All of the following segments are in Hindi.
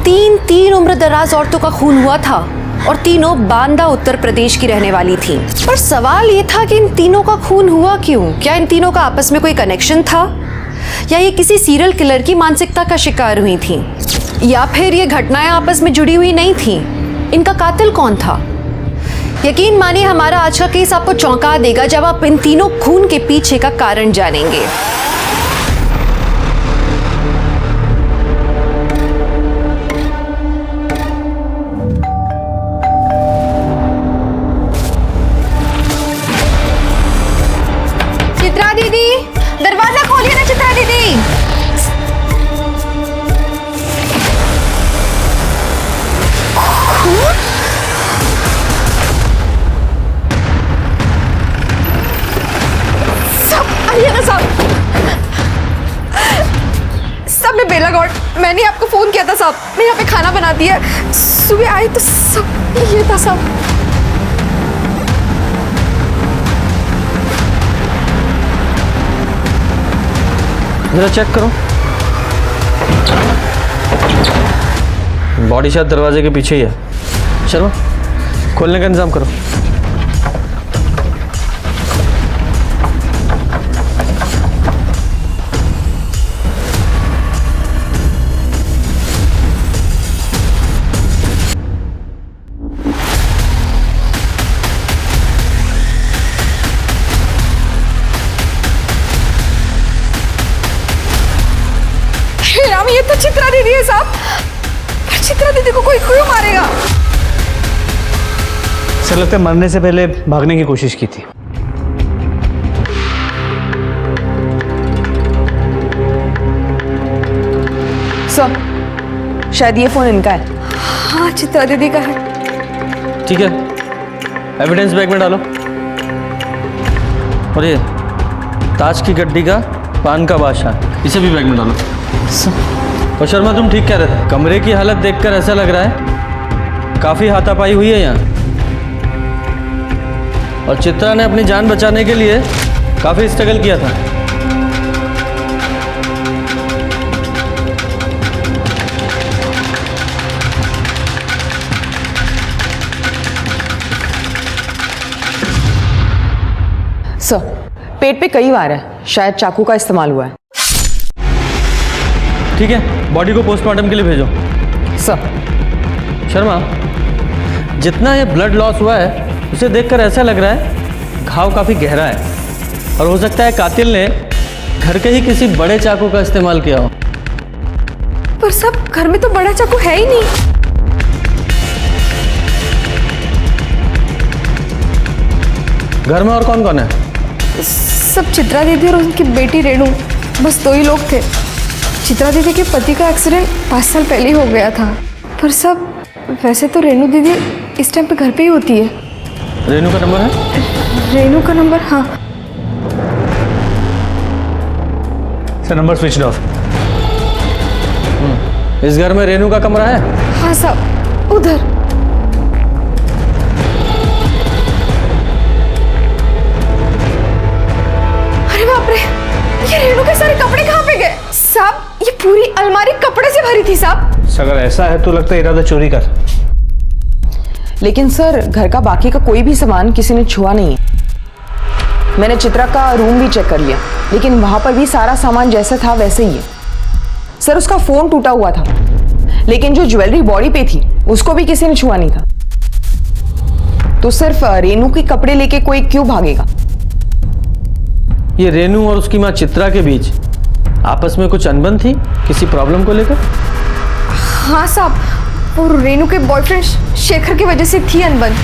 तीन उम्र दराज औरतों का खून हुआ था और तीनों बांदा उत्तर प्रदेश की रहने वाली थीं। पर सवाल ये था कि इन तीनों का खून हुआ क्यों? क्या इन तीनों का आपस में कोई कनेक्शन था, या ये किसी सीरियल किलर की मानसिकता का शिकार हुई थीं, या फिर ये घटनाएं आपस में जुड़ी हुई नहीं थीं? इनका कातिल कौन था? यकीन मानिए हमारा आज का केस आपको चौंका देगा जब आप इन तीनों खून के पीछे का कारण जानेंगे। चित्रा दीदी, दरवाजा खोलिए ना चित्रा दीदी। सब मैं बेला गौड़, मैंने आपको फोन किया था साहब। मैं यहाँ पे खाना बनाती है, सुबह आई तो सब ये था साहब। जरा चेक करो, बॉडी शायद दरवाजे के पीछे ही है। चलो खोलने का इंतजाम करो। राम, ये तो चित्रा दीदी है साहब। पर चित्रा दीदी को कोई क्यों मारेगा? सर लगता है मरने से पहले भागने की कोशिश की थी। सर, शायद ये फोन इनका है। हाँ, चित्रा दीदी का है। ठीक है, एविडेंस बैग में डालो। और ये ताज की गड्डी का पान का बादशाह, इसे भी बैग में डालो। और शर्मा, तुम ठीक कह रहे थे, कमरे की हालत देखकर ऐसा लग रहा है काफ़ी हाथापाई हुई है यहाँ, और चित्रा ने अपनी जान बचाने के लिए काफ़ी स्ट्रगल किया था। सर, पेट पे कई वार है, शायद चाकू का इस्तेमाल हुआ है। ठीक है, बॉडी को पोस्टमार्टम के लिए भेजो। सर, शर्मा, जितना ये ब्लड लॉस हुआ है उसे देखकर ऐसा लग रहा है घाव काफ़ी गहरा है, और हो सकता है कातिल ने घर के ही किसी बड़े चाकू का इस्तेमाल किया हो। पर सब घर में तो बड़ा चाकू है ही नहीं। घर में और कौन कौन है? सब चित्रा दीदी और उनकी बेटी रेणु, बस दो ही लोग थे। चित्रा दीदी के पति का एक्सीडेंट 5 साल पहले ही हो गया था। पर सब वैसे तो रेणु दीदी इस टाइम पे घर पे ही होती है। रेणु का नंबर है? रेणु का नंबर? हाँ सर, नंबर स्विच ऑफ। इस घर में रेणु का कमरा है? हाँ साहब, उधर। अरे बाप रे, ये रेणु के सारे कपड़े कहाँ पे गए? साहब, ये पूरी अलमारी कपड़े से भरी थी साहब। अगर ऐसा है तो लगता है इरादा चोरी कर। लेकिन सर, घर का बाकी का कोई भी सामान किसी ने छुआ नहीं है। मैंने चित्रा का रूम भी चेक कर लिया, लेकिन वहां पर भी सारा सामान जैसा था वैसे ही है। सर, उसका फोन टूटा हुआ था, लेकिन जो ज्वेलरी बॉडी पे थी उसको भी किसी ने छुआ नहीं था। तो सिर्फ रेणु के कपड़े लेके कोई क्यों भागेगा? ये रेणु और उसकी माँ चित्रा के बीच आपस में कुछ अनबन थी किसी प्रॉब्लम को लेकर? हाँ साहब, वो रेणु के बॉयफ्रेंड शेखर की वजह से थी अनबन।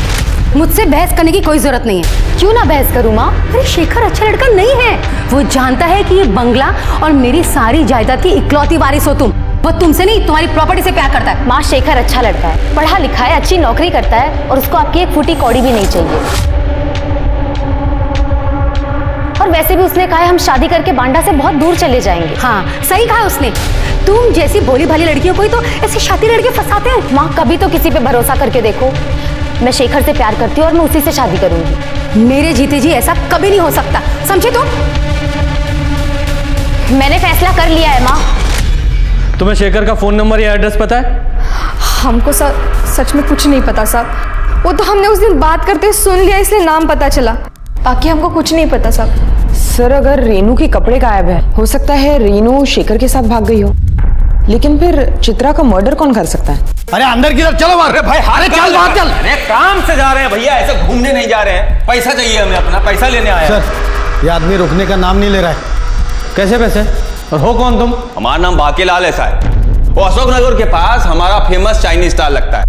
मुझसे बहस करने की कोई जरूरत नहीं है। क्यों ना बहस करूं माँ? अरे शेखर अच्छा लड़का नहीं है। वो जानता है कि ये बंगला और मेरी सारी जायदाद की इकलौती वारिस हो तुम। वो तुमसे नहीं, तुम्हारी प्रॉपर्टी से प्यार करता है। माँ, शेखर अच्छा लड़का है, पढ़ा लिखा है, अच्छी नौकरी करता है, और उसको आपकी एक फूटी कौड़ी भी नहीं चाहिए। और वैसे भी उसने कहा है हम शादी करके बांडा से बहुत दूर चले जाएंगे। हाँ, सही कहा उसने। तुम जैसी भोली भाली लड़कियों को ही तो ऐसे शादी लड़के फंसाते हैं। माँ, कभी तो किसी पे भरोसा करके देखो। मैं शेखर से प्यार करती हूँ और मैं उसी से शादी करूंगी। मेरे जीते जी ऐसा कभी नहीं हो सकता, समझे तुम? मैंने फैसला कर लिया है माँ। तुम्हें शेखर का फोन नंबर या एड्रेस पता है? हमको सच में कुछ नहीं पता साहब। वो तो हमने उस दिन बात करते सुन लिया इसलिए नाम पता चला, बाकी हमको कुछ नहीं पता साहब। सर अगर रेनू के कपड़े गायब है, हो सकता है रेनू शेखर के साथ भाग गई हो, लेकिन फिर चित्रा का मर्डर कौन कर सकता है? अरे अंदर किधर, चलो मार भाई, हारे चल बाहर चल। अरे काम से जा रहे हैं भैया, ऐसे घूमने नहीं जा रहे हैं। पैसा चाहिए हमें, अपना पैसा लेने आए हैं। सर ये आदमी रुकने का नाम नहीं ले रहा है। कैसे पैसे? और हो कौन तुम? हमारा नाम बाकीलाल है साहब। वो अशोकनगर के पास हमारा फेमस चाइनीज स्टॉल लगता है,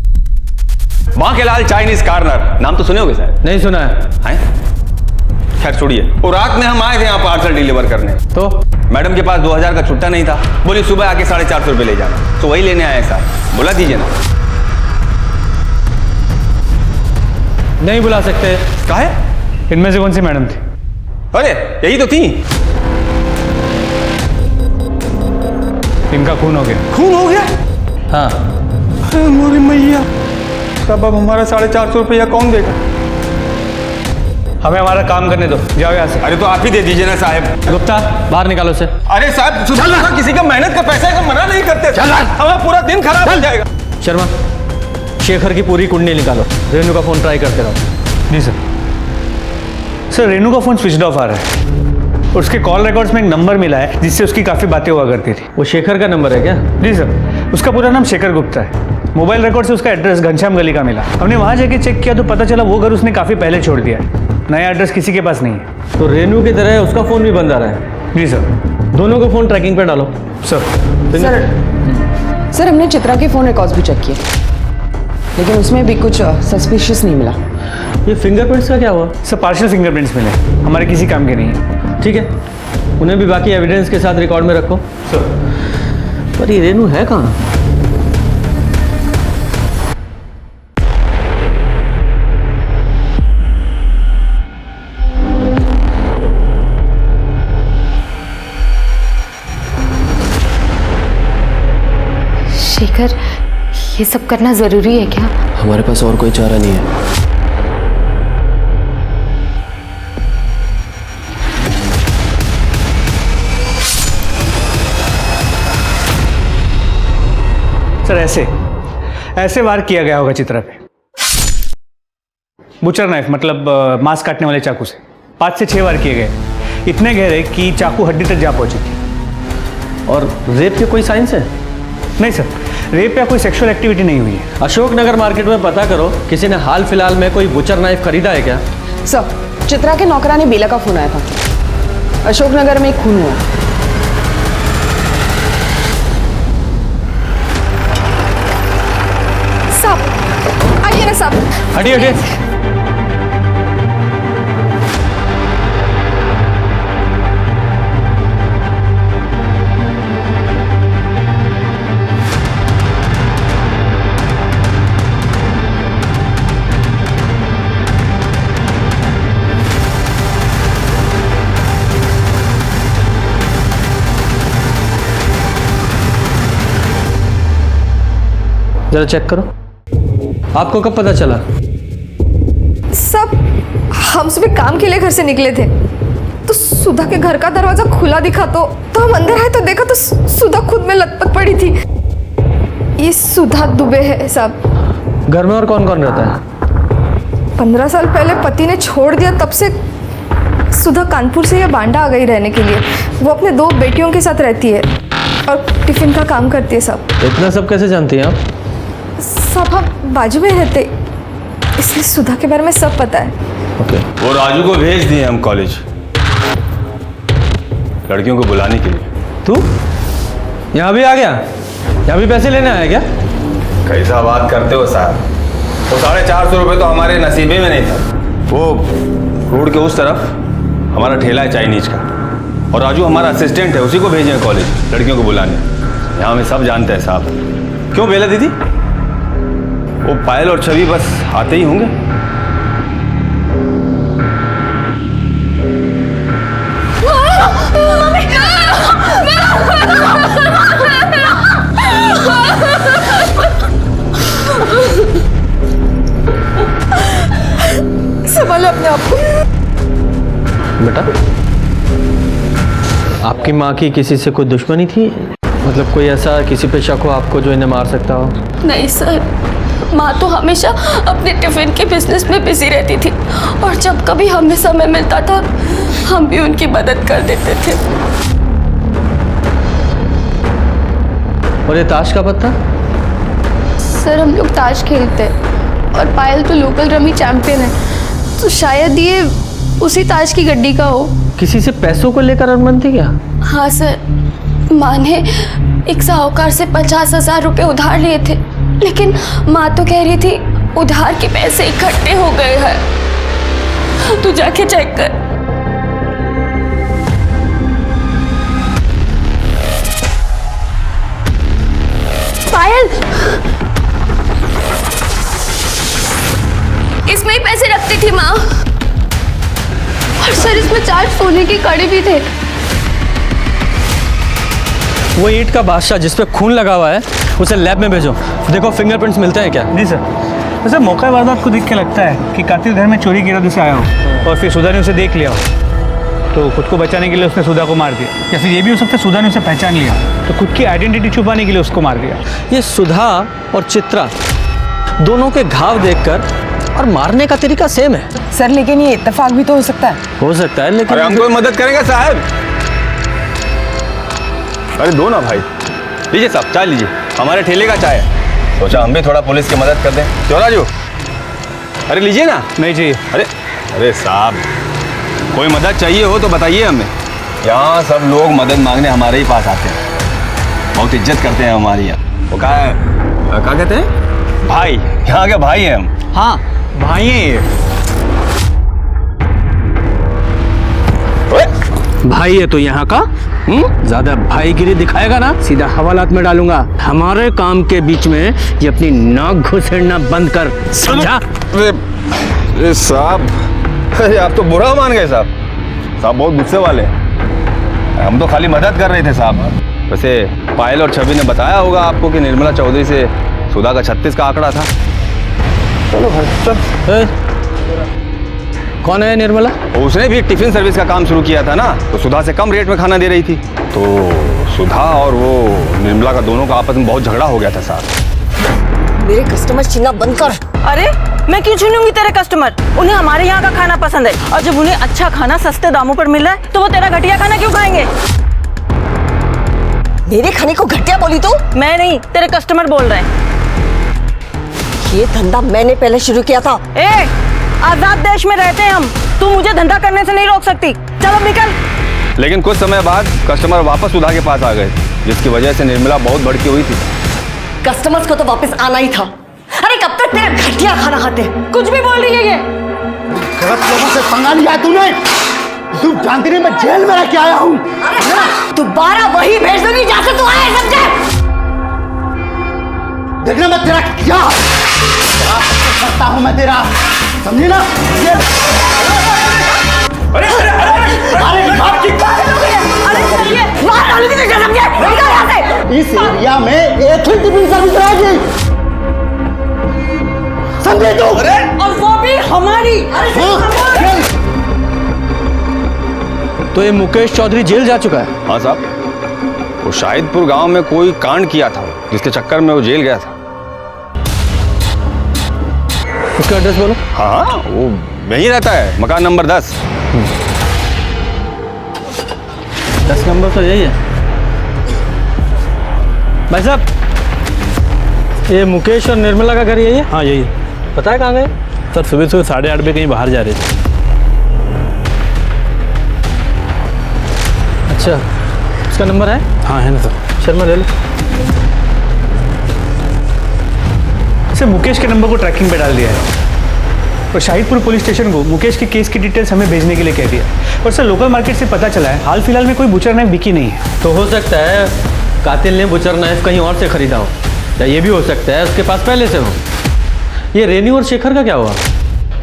बाकीलाल चाइनीज कॉर्नर। नाम तो सुने होगे शायद। नहीं सुना है। खैर छोड़िए, वो रात में हम आए थे यहाँ पार्सल डिलीवर करने, तो मैडम के पास 2000 का छुट्टा नहीं था। बोली सुबह आके 450 रुपये ले जाना, तो वही लेने आए साहब। बुला दीजिए ना। नहीं बुला सकते। काहे? इनमें से कौन सी मैडम थी? अरे यही तो थी। इनका खून हो गया। खून हो गया? हाँ। अरे मोरी मैया, तब अब हमारा 450 रुपया कौन देगा? हमें हमारा काम करने दो, जाओ यहाँ से। अरे तो आप ही दे दीजिए ना साहब। गुप्ता बाहर निकालो से। अरे साहब सुबह किसी का मेहनत का पैसा का मना नहीं करते। हमारा पूरा दिन खराब हो जाएगा। शर्मा, शेखर की पूरी कुंडली निकालो, रेनू का फोन ट्राई करते रहो। जी सर। सर रेनू का फोन स्विच ऑफ आ रहा है। उसके कॉल रिकॉर्ड्स में एक नंबर मिला है जिससे उसकी काफ़ी बातें हुआ करती थी। वो शेखर का नंबर है क्या? जी सर, उसका पूरा नाम शेखर गुप्ता है। मोबाइल रिकॉर्ड से उसका एड्रेस घनश्याम गली का मिला। हमने वहाँ जाके चेक किया तो पता चला वो घर उसने काफ़ी पहले छोड़ दिया है, नया एड्रेस किसी के पास नहीं है। तो रेनू की तरह उसका फोन भी बंद आ रहा है। जी सर। दोनों को फोन ट्रैकिंग पे डालो। सर हमने चित्रा के फोन रिकॉर्ड्स भी चेक किए, लेकिन उसमें भी कुछ सस्पिशियस नहीं मिला। ये फिंगरप्रिंट्स का क्या हुआ? सर पार्शियल फिंगरप्रिंट्स मिले, हमारे किसी काम के नहीं है। ठीक है, उन्हें भी बाकी एविडेंस के साथ रिकॉर्ड में रखो। सर पर ये रेनू है कहाँ? शेखर, ये सब करना जरूरी है क्या? हमारे पास और कोई चारा नहीं है। सर ऐसे वार किया गया होगा चित्रा पे। बुचर नाइफ मतलब मांस काटने वाले चाकू से 5 से 6 बार किए गए, इतने गहरे कि चाकू हड्डी तक जा पहुंची थी। और रेप के कोई साइंस है? नहीं सर, रेप या कोई सेक्सुअल एक्टिविटी नहीं हुई है। अशोकनगर मार्केट में पता करो, किसी ने हाल फिलहाल में कोई बुचर नाइफ खरीदा है क्या? सर चित्रा के नौकरानी बेला का फोन आया था, अशोकनगर में एक खून हुआ। साहब आइए ना साहब। हटिए हटिए। जरा चेक करो, आपको कब पता चला? सब हम सुबह काम के लिए घर से निकले थे तो सुधा के घर का दरवाजा खुला दिखा, तो हम अंदर आए तो देखा तो सुधा खुद में लटपट पड़ी थी। ये सुधा दुबे है साहब। घर में और कौन कौन रहता है? 15 साल पहले पति ने छोड़ दिया, तब से सुधा कानपुर से या बांडा आ गई रहने के लिए। वो अपने 2 बेटियों के साथ रहती है और टिफिन का काम करती है साहब। इतना सब कैसे जानती हैं आप? सब हम बाजू में रहते, इसलिए सुधा के बारे में सब पता है। ओके। वो राजू को भेज दिए हम कॉलेज, लड़कियों को बुलाने के लिए। तू यहाँ भी आ गया? यहाँ भी पैसे लेने आया क्या? कैसा बात करते हो साहब? वो 450 रुपये तो हमारे नसीबे में नहीं था। वो रोड के उस तरफ हमारा ठेला है चाइनीज का, और राजू हमारा असिस्टेंट है, उसी को भेजे कॉलेज लड़कियों को बुलाने। यहाँ हमें सब जानते हैं साहब। क्यों बेला दीदी? वो पायल और छवि बस आते ही होंगे। संभालो अपने आप को। बेटा, आपकी माँ की किसी से कोई दुश्मनी थी? मतलब कोई ऐसा किसी पे शक हो आपको जो इन्हें मार सकता हो? नहीं सर, माँ तो हमेशा अपने टिफिन के बिजनेस में बिजी रहती थी और जब कभी हमें समय मिलता था हम भी उनकी मदद कर देते थे। और ये ताश का पत्ता? सर हम लोग ताश खेलते हैं और पायल तो लोकल रमी चैंपियन है, तो शायद ये उसी ताश की गड्डी का हो। किसी से पैसों को लेकर अनबन थी क्या? हाँ सर, माँ ने एक साहूकार से 50,000 रुपये उधार लिए थे, लेकिन माँ तो कह रही थी उधार के पैसे इकट्ठे हो गए हैं। तू जाके चेक कर। पायल, इसमें ही पैसे रखती थी माँ। और सर इसमें 4 सोने की कड़ी भी थे। वो ईंट का बादशाह जिस पे खून लगा हुआ है उसे लैब में भेजो, देखो फिंगरप्रिंट्स मिलते हैं क्या? जी सर। वैसे मौका वारदात को देख के लगता है कि कातिल घर में चोरी के इरादे से आया हो और फिर सुधा ने उसे देख लिया हो, तो खुद को बचाने के लिए उसने सुधा को मार दिया, या फिर ये भी हो सकता है सुधा ने उसे पहचान लिया तो खुद की आइडेंटिटी छुपाने के लिए उसको मार दिया। ये सुधा और चित्रा दोनों के घाव देखकर और मारने का तरीका सेम है। सर लेकिन ये इत्तेफाक भी तो हो सकता है। हो सकता है, लेकिन अरे हम कोई मदद करेंगे साहब। अरे दो ना भाई, लीजिए साहब चाय लीजिए, हमारे ठेले का चाय है। सोचा हम भी थोड़ा पुलिस की मदद कर दें, क्यों राजू? अरे लीजिए ना। नहीं चाहिए। अरे साहब, कोई मदद चाहिए हो तो बताइए हमें। यहाँ सब लोग मदद मांगने हमारे ही पास आते हैं, बहुत इज्जत करते हैं हमारी यहाँ। वो क्या कहते हैं? भाई, यहाँ के भाई हैं हम। हाँ भाई हैं ये। भाई है तो यहाँ का ज्यादा भाईगिरी दिखाएगा ना सीधा हवालात में डालूंगा। हमारे काम के बीच में ये अपनी नाक घुसेड़ना बंद कर, समझा? अरे साहब, अरे आप तो बुरा मान गए साहब। साहब बहुत गुस्से वाले हैं, हम तो खाली मदद कर रहे थे साहब। वैसे पायल और छवि ने बताया होगा आपको कि निर्मला चौधरी से सुधा का 36 का आंकड़ा था। चलो भाई चल। कौन है निर्मला? उसने भी टिफिन सर्विस का काम शुरू किया था ना, तो सुधा से कम रेट में खाना दे रही थी, तो सुधा और वो निर्मला का दोनों का आपस में बहुत झगड़ा हो गया था साहब। मेरे कस्टमर छीनना बंद कर। अरे मैं क्यों छीनूंगी तेरे कस्टमर? उन्हें हमारे यहाँ का खाना पसंद है और जब उन्हें अच्छा खाना सस्ते दामों पर मिल रहा है तो वो तेरा घटिया खाना क्यों खाएंगे? मेरे खाने को घटिया बोली तो? मैं नहीं, तेरे कस्टमर बोल रहे हैं। ये धंधा मैंने पहले शुरू किया था। ए, आजाद देश में रहते हैं हम, तू मुझे धंधा करने से नहीं रोक सकती। चलो निकल। लेकिन कुछ समय बाद कस्टमर वापस सुधा के पास आ गए, जिसकी वजह से निर्मला बहुत भड़की हुई थी। कस्टमर्स को तो वापस आना ही था। अरे कब तक तेरा घटिया खाना खाते? कुछ भी बोल रही है ये। गलत लोगों से पंगा लिया तूने। तू जानती नहीं मैं जेल में रह के आया हूँ। दोबारा वही भेज दूंगी जहाँ से तू आया, समझे? देखना मैं तेरा क्या करता हूँ मैं तेरा, समझी ना? अरे बाप की मार डालूंगी तुझे, समझे? निकल यहाँ से। इस एरिया में एक ही टिफिन सर्विस रहेगी, समझे तू? और वो भी हमारी। तो ये मुकेश चौधरी जेल जा चुका है? हाँ साहब, वो शाहिदपुर गांव में कोई कांड किया था जिसके चक्कर में वो जेल गया था। उसका एड्रेस बोलो। हाँ वो यहीं रहता है, मकान नंबर 10। 10 नंबर तो यही है भाई साहब। ये मुकेश और निर्मला का घर यही है? हाँ यही। पता है कहाँ गए? सर सुबह 8:30 बजे कहीं बाहर जा रहे थे। अच्छा, उसका नंबर है? हाँ है ना सर। शर्मा ले लो। इसे मुकेश के नंबर को ट्रैकिंग पे डाल दिया है और शाहिदपुर पुलिस स्टेशन को मुकेश के केस की डिटेल्स हमें भेजने के लिए कह दिया। और सर लोकल मार्केट से पता चला है हाल फिलहाल में कोई बुचर नाइफ बिकी नहीं है। तो हो सकता है कातिल ने बुचर नाइफ कहीं और से खरीदा हो, या ये भी हो सकता है उसके पास पहले से हो। ये रेनू और शेखर का क्या हुआ?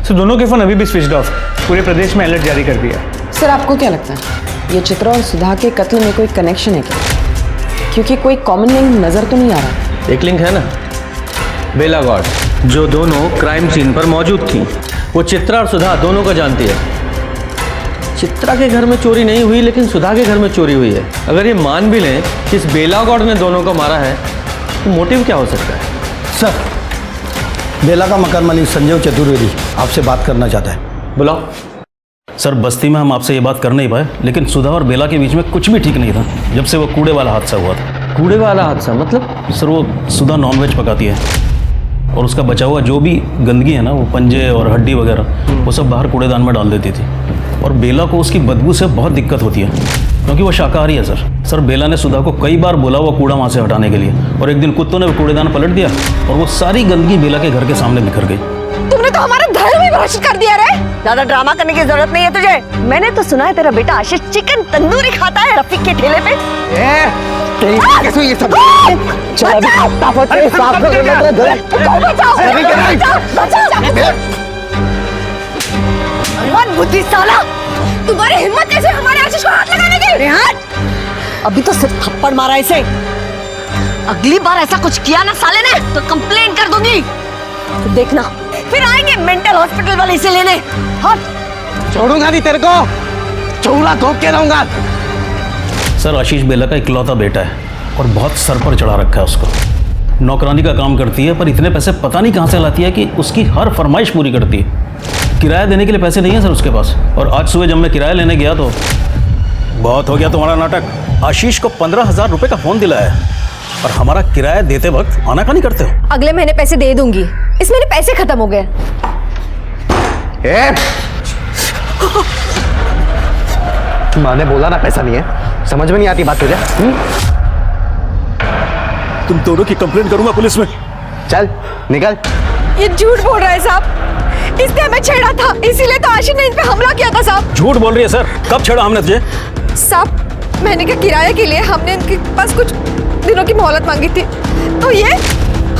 सर दोनों के फोन अभी भी स्विच ऑफ, पूरे प्रदेश में अलर्ट जारी कर दिया। सर आपको क्या लगता है ये चित्रा और सुधा के कत्ल में कोई कनेक्शन है क्या? क्योंकि कोई कॉमन लिंक नजर तो नहीं आ रहा। एक लिंक है ना, बेला गौड़, जो दोनों क्राइम सीन पर मौजूद थी। वो चित्रा और सुधा दोनों को जानती है। चित्रा के घर में चोरी नहीं हुई, लेकिन सुधा के घर में चोरी हुई है। अगर ये मान भी लें कि इस बेला गौड़ ने दोनों को मारा है, तो मोटिव क्या हो सकता है? सर, बेला का मकान मालिक संजय चतुर्वेदी आपसे बात करना चाहता है। बुलाओ। सर, बस्ती में हम आपसे ये बात कर नहीं पाए, लेकिन सुधा और बेला के बीच में कुछ भी ठीक नहीं था जब से वो कूड़े वाला हादसा हुआ था। कूड़े वाला हादसा मतलब? सर, वो सुधा नॉनवेज पकाती है और उसका बचा हुआ जो भी गंदगी है ना, वो पंजे और हड्डी वगैरह, वो सब बाहर कूड़ेदान में डाल देती थी। और बेला को उसकी बदबू से बहुत दिक्कत होती है क्योंकि वो शाकाहारी है। सर, बेला ने सुधा को कई बार बोला वो कूड़ा वहाँ से हटाने के लिए, और एक दिन कुत्तों ने वो कूड़ेदान पलट दिया और वो सारी गंदगी बेला के घर के सामने बिखर गई। तुमने तो हमारा धर्म ही भ्रष्ट कर दिया रे। ज्यादा ड्रामा करने की जरूरत नहीं है तुझे। मैंने तो सुना है तेरा बेटा आशीष चिकन तंदूरी खाता है रफीक के ठेले पे। ये सब बुद्धि साला, तुम्हारी हिम्मत कैसे हमारे आशीष को हाथ लगाने की? हाथ अभी तो सिर्फ थप्पड़ मारा इसे, अगली बार ऐसा कुछ किया ना साले ने तो कंप्लेन कर दूंगी। तो देखना फिर आएंगे मेंटल हॉस्पिटल वाले इसे लेने। हट। छोड़ूंगा नहीं तेरे को, चौड़ा घोंप के रहूंगा। सर, आशीष बेला का इकलौता बेटा है और बहुत सर पर चढ़ा रखा है उसको। नौकरानी का काम करती है पर इतने पैसे पता नहीं कहाँ से लाती है कि उसकी हर फरमाइश पूरी करती है। किराया देने के लिए पैसे नहीं है सर उसके पास। और आज सुबह जब मैं किराया लेने गया तो बहुत हो गया तुम्हारा नाटक। आशीष को 15,000 रुपये का फोन दिलाया और हमारा किराया देते वक्त आनाकानी करते हो। अगले महीने पैसे दे दूंगी, इस महीने पैसे खत्म हो गए। माँ ने बोला ना पैसा नहीं है, समझ में नहीं आती बात तुझे? तुम दोनों की कंप्लेंट करूंगा पुलिस में। चल निकल। ये झूठ बोल रहा है साहब, इसने हमें छेड़ा था, इसीलिए तो आशीष ने इन पे हमला किया था साहब। झूठ बोल रही है सर, कब छेड़ा हमने तुझे? साहब, महीने के किराए के लिए हमने इनके पास कुछ दिनों की मोहलत मांगी थी, तो ये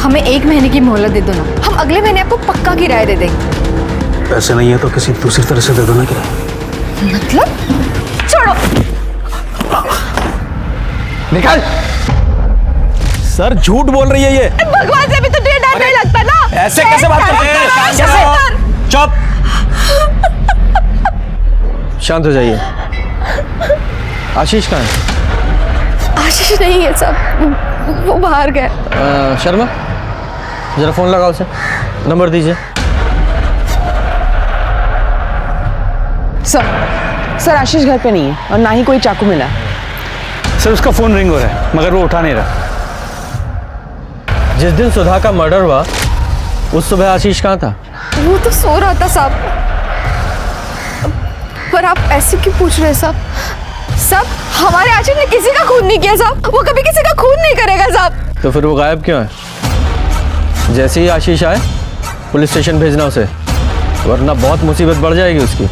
हमें 1 महीने की मोहलत दे दो ना, हम अगले महीने आपको पक्का किराया दे देंगे। पैसे नहीं है तो किसी दूसरी तरह से दे दो ना किराया। मतलब? छोड़ो। निकल। सर, झूठ बोल रही है ये। भगवान से भी तो तुझे डर नहीं लगता ना? ऐसे कैसे बात करते हैं? कैसे? चुप। शांत हो जाइए। आशीष कहाँ है? आशीष नहीं है साहब, वो बाहर गए। शर्मा, जरा फोन लगाओ उसे, नंबर दीजिए। सर, आशीष घर पे नहीं है और ना ही कोई चाकू मिला। सर, उसका फोन रिंग हो रहा है मगर वो उठा नहीं रहा। जिस दिन सुधा का मर्डर हुआ उस सुबह आशीष कहाँ था? वो तो सो रहा था साहब। पर आप ऐसे क्यों पूछ रहे हैं साहब? साहब, हमारे आशीष ने किसी का खून नहीं किया साहब, वो कभी किसी का खून नहीं करेगा साहब। तो फिर वो गायब क्यों है? जैसे ही आशीष आए पुलिस स्टेशन भेजना उसे, वरना बहुत मुसीबत बढ़ जाएगी उसकी,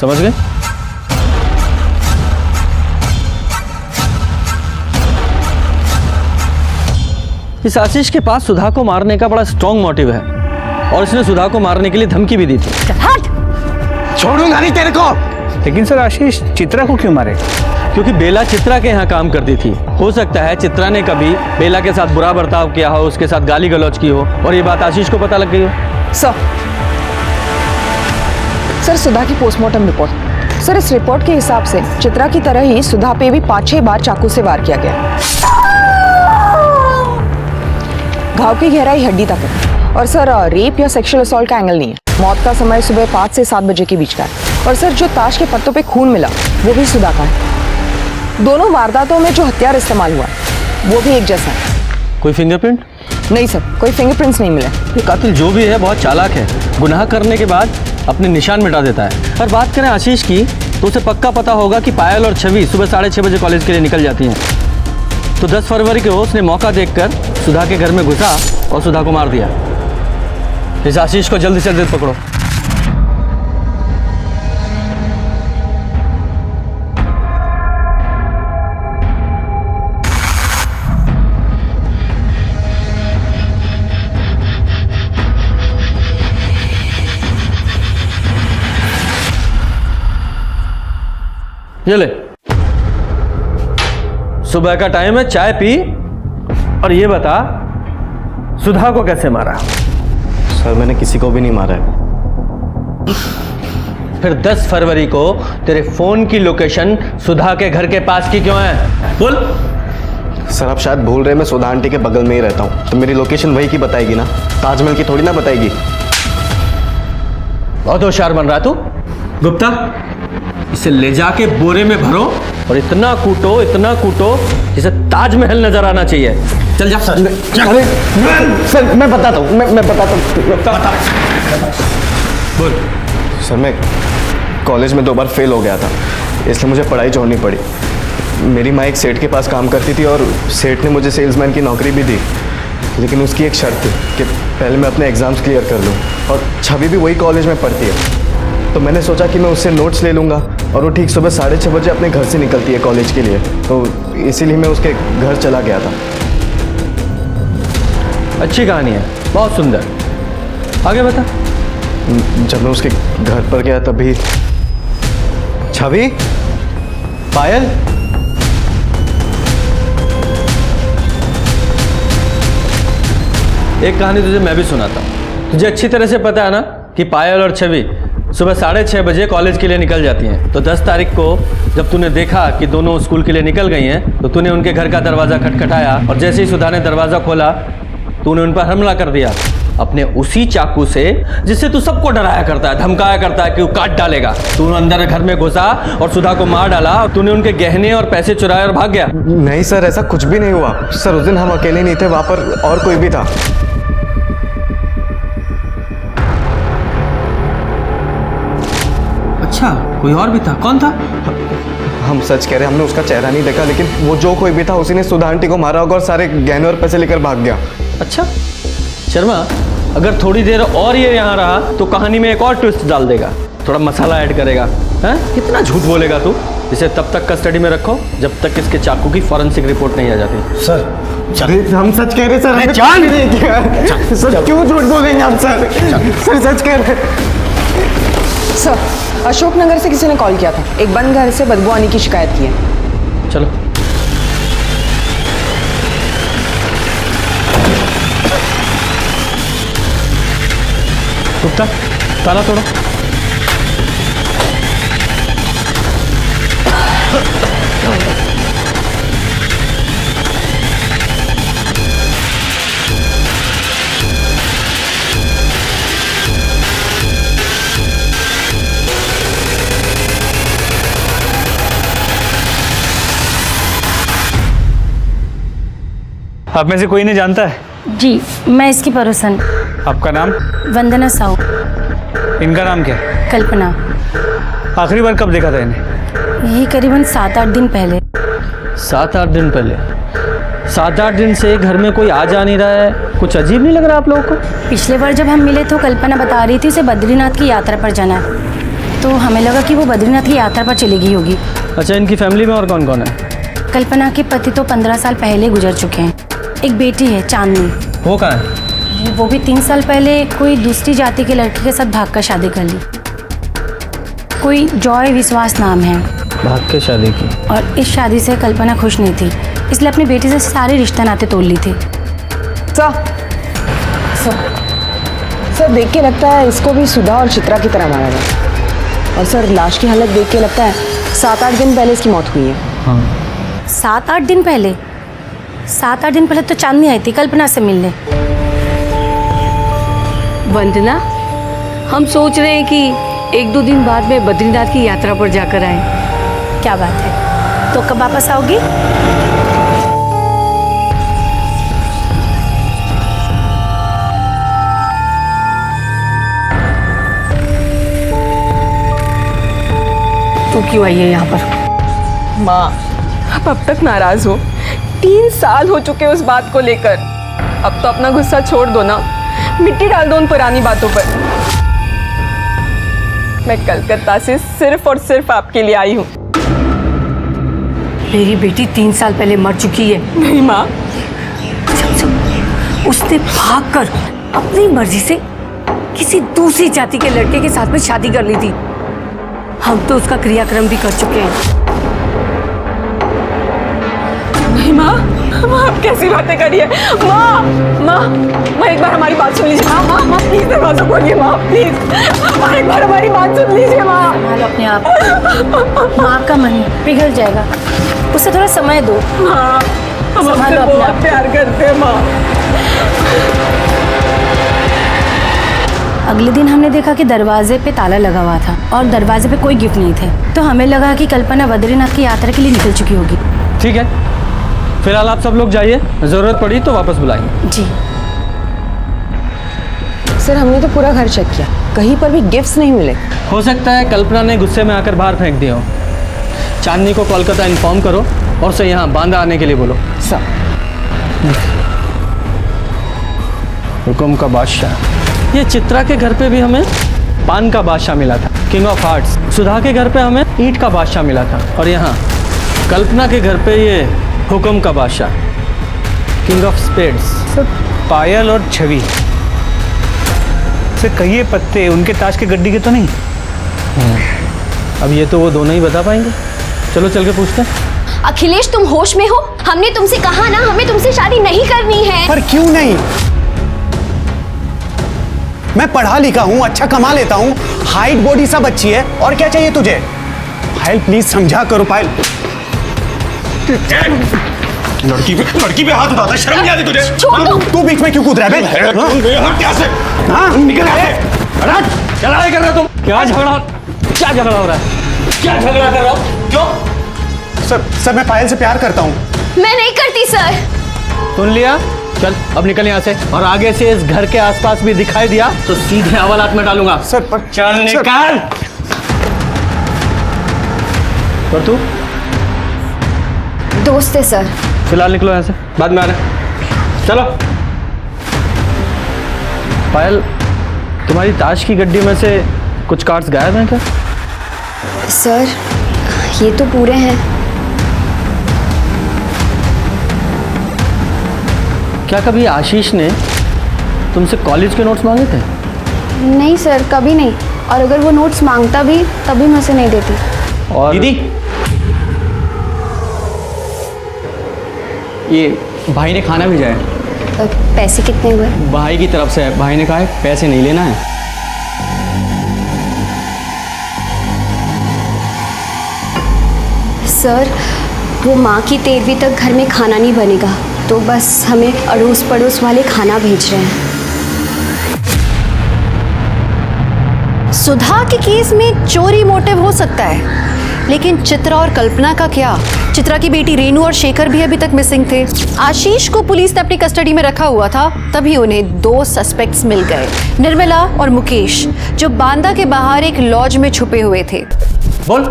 समझ गए? इस आशीष के पास सुधा को मारने का बड़ा स्ट्रॉन्ग मोटिव है और इसने सुधा को मारने के लिए धमकी भी दी थी। छोड़ूंगा नहीं तेरे को। लेकिन सर, आशीष चित्रा को क्यों मारे? क्योंकि बेला चित्रा के यहाँ काम करती थी। हो सकता है चित्रा ने कभी बेला के साथ बुरा बर्ताव किया हो, उसके साथ गाली गलौज की हो और ये बात आशीष को पता लग गई हो। सर, सुधा की पोस्टमार्टम रिपोर्ट। सर, इस रिपोर्ट के हिसाब से चित्रा की तरह ही सुधा पे भी 5-6 बार चाकू से वार किया गया। घाव की गहराई हड्डी तक है और सर रेप या सेक्सुअल असॉल्ट का एंगल नहीं है। मौत का समय सुबह 5 से 7 बजे के बीच का है और सर जो ताश के पत्तों पे खून मिला वो भी सुधा का है। दोनों वारदातों में जो हथियार इस्तेमाल हुआ वो भी एक जैसा है। कोई फिंगरप्रिंट? नहीं सर, कोई फिंगरप्रिंट्स नहीं मिले। ये कातिल जो भी है बहुत चालाक है, गुनाह करने के बाद अपने निशान मिटा देता है। और बात करें आशीष की तो उसे पक्का पता होगा कि पायल और छवि सुबह 6:30 बजे कॉलेज के लिए निकल जाती हैं। तो 10 फरवरी को उसने मौका देखकर सुधा के घर में घुसा और सुधा को मार दिया। इस आशीष को जल्दी से जल्दी पकड़ो। ये ले, सुबह का टाइम है, चाय पी और ये बता सुधा को कैसे मारा? सर, मैंने किसी को भी नहीं मारा है। फिर 10 फरवरी को तेरे फोन की लोकेशन सुधा के घर के पास की क्यों है? बोल। सर आप शायद भूल रहे, मैं सुधा आंटी के बगल में ही रहता हूँ, तो मेरी लोकेशन वही की बताएगी ना, ताजमहल की थोड़ी ना बताएगी। बहुत होशियार बन रहा तू। गुप्ता, इसे ले जाके बोरे में भरो और इतना कूटो जिसे ताजमहल नजर आना चाहिए। चल जा। अरे सर मैं बताता हूँ, मैं बताता हूँ। बोल। सर मैं कॉलेज में 2 बार फेल हो गया था, इसलिए मुझे पढ़ाई छोड़नी पड़ी। मेरी माँ एक सेठ के पास काम करती थी और सेठ ने मुझे सेल्समैन की नौकरी भी दी, लेकिन उसकी एक शर्त थी कि पहले मैं अपने एग्ज़ाम्स क्लियर कर लूँ, और छवि भी वही कॉलेज में पढ़ती है। तो मैंने सोचा कि मैं उससे नोट्स ले लूँगा, और वो ठीक सुबह 6:30 बजे अपने घर से निकलती है कॉलेज के लिए, तो इसीलिए मैं उसके घर चला गया था। अच्छी कहानी है, बहुत सुंदर। आगे बता। जब मैं उसके घर पर गया तभी छवि, पायल, एक कहानी तुझे मैं भी सुनाता हूँ। तुझे अच्छी तरह से पता है ना कि पायल और छवि सुबह 6:30 बजे कॉलेज के लिए निकल जाती हैं। तो 10 तारीख को जब तूने देखा कि दोनों स्कूल के लिए निकल गई हैं, तो तूने उनके घर का दरवाज़ा खटखटाया, और जैसे ही सुधा ने दरवाज़ा खोला तूने उन पर हमला कर दिया अपने उसी चाकू से जिससे तू सबको डराया करता है, धमकाया करता है कि वो काट डालेगा। तूने अंदर घर में घुसा और सुधा को मार डाला, और तूने उनके गहने और पैसे चुराए और भाग गया। नहीं सर, ऐसा कुछ भी नहीं हुआ सर। उस दिन हम अकेले नहीं थे, वहाँ पर और कोई भी था। अच्छा, कोई और भी था? कौन था? हम सच कह रहे हैं, हमने उसका चेहरा नहीं देखा, लेकिन वो जो कोई भी था उसी ने सुधा आंटी को मारा होगा और सारे गहने और पैसे लेकर भाग गया। अच्छा शर्मा, अगर थोड़ी देर और ये यहाँ रहा तो कहानी में एक और ट्विस्ट डाल देगा, थोड़ा मसाला ऐड करेगा। हैं? कितना झूठ बोलेगा तू? इसे तब तक कस्टडी में रखो जब तक इसके चाकू की फॉरेंसिक रिपोर्ट नहीं आ जाती। सर हम सच कह रहे सर, हमने जान नहीं किया सर। क्यों झूठ बोलेंगे आप सर? सर सच कह रहे। सर अशोकनगर से किसी ने कॉल किया था, एक बंद घर से बदबू आने की शिकायत की है। चलो। गुप्ता, ताला तोड़ो। आप में से कोई नहीं जानता है? जी, मैं इसकी पड़ोसन। आपका नाम? वंदना साहू। इनका नाम क्या? कल्पना। आखिरी बार कब देखा था इन्हें? यही करीबन 7-8 दिन पहले। 7-8 दिन पहले? 7-8 दिन से घर में कोई आ जा नहीं रहा है, कुछ अजीब नहीं लग रहा आप लोगों को? पिछले बार जब हम मिले तो कल्पना बता रही थी उसे बद्रीनाथ की यात्रा पर जाना है, तो हमें लगा कि वो बद्रीनाथ की यात्रा पर चली गई होगी। अच्छा, इनकी फैमिली में और कौन कौन है? कल्पना के पति तो 15 साल पहले गुजर चुके हैं। एक बेटी है चांदनी। वो कहाँ है? वो भी 3 साल पहले कोई दूसरी जाति के लड़के के साथ भागकर शादी कर ली। कोई जॉय विश्वास नाम है। भाग के शादी की? और इस शादी से कल्पना खुश नहीं थी, इसलिए अपनी बेटी से सारे रिश्ते नाते तोड़ ली थी। सर देख के लगता है इसको भी सुधा और चित्रा की तरह मारा गया। और सर लाश की हालत देख के लगता है 7-8 दिन पहले इसकी मौत हुई है। हाँ। 7-8 दिन पहले? 7-8 दिन पहले तो चांदनी आई थी कल्पना से मिलने। वंदना, हम सोच रहे हैं कि 1-2 दिन बाद में बद्रीनाथ की यात्रा पर जाकर आए। क्या बात है, तो कब वापस आओगी? तू क्यों आई है यहाँ पर? माँ, आप अब तक नाराज हो। 3 साल हो चुके उस बात को लेकर। अब तो अपना गुस्सा छोड़ दो ना, मिट्टी डाल दो उन पुरानी बातों पर। मैं कलकत्ता से सिर्फ और सिर्फ आपके लिए आई हूँ। मेरी बेटी 3 साल पहले मर चुकी है। नहीं माँ, उसने भागकर अपनी मर्जी से किसी दूसरी जाति के लड़के के साथ में शादी कर ली थी। हम तो उसका क्रियाक्रम भी कर चुके हैं। नहीं माँ, माँ आप कैसी बातें करिए। माँ माँ माँ एक बार हमारी बात सुन लीजिए। माँ माँ माँ प्लीज दरवाजा खोलिए माँ प्लीज। माँ एक बार हमारी बात सुन लीजिए माँ। संभालो अपने आप। माँ आपका मन पिघल जाएगा, उसे थोड़ा समय दो। माँ हम आपसे संभालो अपने बहुत आप। प्यार करते हैं माँ। अगले दिन हमने देखा कि दरवाजे पे ताला लगा हुआ था और दरवाजे पे कोई गिफ्ट नहीं थे, तो हमें लगा कि कल्पना बद्रीनाथ की यात्रा के लिए निकल चुकी होगी। ठीक है, फिलहाल आप सब लोग जाइए, ज़रूरत पड़ी तो वापस बुलाएंगे। जी सर हमने तो पूरा घर चेक किया, कहीं पर भी गिफ्ट्स नहीं मिले। हो सकता है कल्पना ने गुस्से में आकर बाहर फेंक दिया हो। चांदनी को कोलकाता इन्फॉर्म करो और उसे यहाँ बांदा आने के लिए बोलो। सर हुकुम का बादशाह। ये चित्रा के घर पे भी हमें पान का बादशाह मिला था, किंग ऑफ हार्ट्स। सुधा के घर पे हमें ईंट का बादशाह मिला था, और यहाँ कल्पना के घर पे ये हुकुम का बादशाह, किंग ऑफ स्पेड्स। पायल और छवि से कहिए पत्ते उनके ताश के गड्डी के तो नहीं? अब ये तो वो दोनों ही बता पाएंगे। चलो चल के पूछते हैं। अखिलेश तुम होश में हो? हमने तुमसे कहा ना हमें तुमसे शादी नहीं करनी है। पर क्यों नहीं? मैं पढ़ा लिखा हूँ, अच्छा कमा लेता हूँ, हाइट बॉडी सब अच्छी है, और क्या चाहिए तुझे? पायल प्लीज समझा करो पायल। लड़की पे हाथ उठाता, शर्म नहीं आती तुझे? तू बीच में क्यों कूद रहा है बे? हाँ निकल क्या लड़ाई कर रहे हो तुम? क्या झगड़ा हो रहा है? क्या झगड़ा कर रहा हो? क्यों? सर मैं पायल से प्यार करता हूँ। मैं नहीं करती सर। सुन लिया? चल अब निकल यहाँ से, और आगे से इस घर के आसपास भी दिखाई दिया तो सीधे हवालात में डालूंगा। सर पर चल निकाल। और तू? दोस्त है सर। फिलहाल निकलो यहाँ से, बाद में आना। चलो। पायल, तुम्हारी ताश की गड्डी में से कुछ कार्ड्स गायब हैं क्या? सर ये तो पूरे हैं। क्या कभी आशीष ने तुमसे कॉलेज के नोट्स मांगे थे? नहीं सर कभी नहीं, और अगर वो नोट्स मांगता भी तभी मैं उसे नहीं देती। और दीदी, ये भाई ने खाना भेजा है। पैसे कितने हुए? भाई की तरफ से है, भाई ने कहा है पैसे नहीं लेना है। सर वो माँ की 13वीं तक घर में खाना नहीं बनेगा, तो बस हमें अड़ोस पड़ोस वाले खाना भेज रहे हैं। सुधा के केस में चोरी मोटिव हो सकता है, लेकिन चित्रा और कल्पना का क्या? चित्रा की बेटी रेनू और शेखर भी अभी तक मिसिंग थे। आशीष को पुलिस ने अपनी कस्टडी में रखा हुआ था, तभी उन्हें 2 सस्पेक्ट्स मिल गए, निर्मला और मुकेश, जो बांदा के बाहर एक लॉज में छुपे हुए थे। बोल,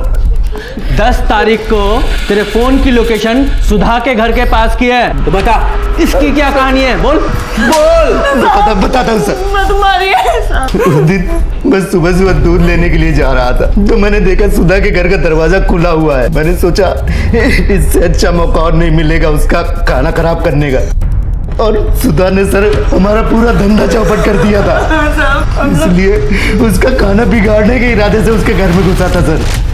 10 तारीख को तेरे फोन की लोकेशन सुधा के घर के पास की है, तो बता इसकी क्या कहानी है? बोल बोल। बताता हूँ सर। मैं तुम्हारी उस दिन मैं सुबह दूध लेने के लिए जा रहा था, तो मैंने देखा सुधा के घर का दरवाजा खुला हुआ है। मैंने सोचा इससे अच्छा मौका और नहीं मिलेगा उसका खाना खराब करने का, और सुधा ने सर हमारा पूरा धंधा चौपट कर दिया था, इसलिए उसका खाना बिगाड़ने के इरादे से उसके घर में घुसा था सर।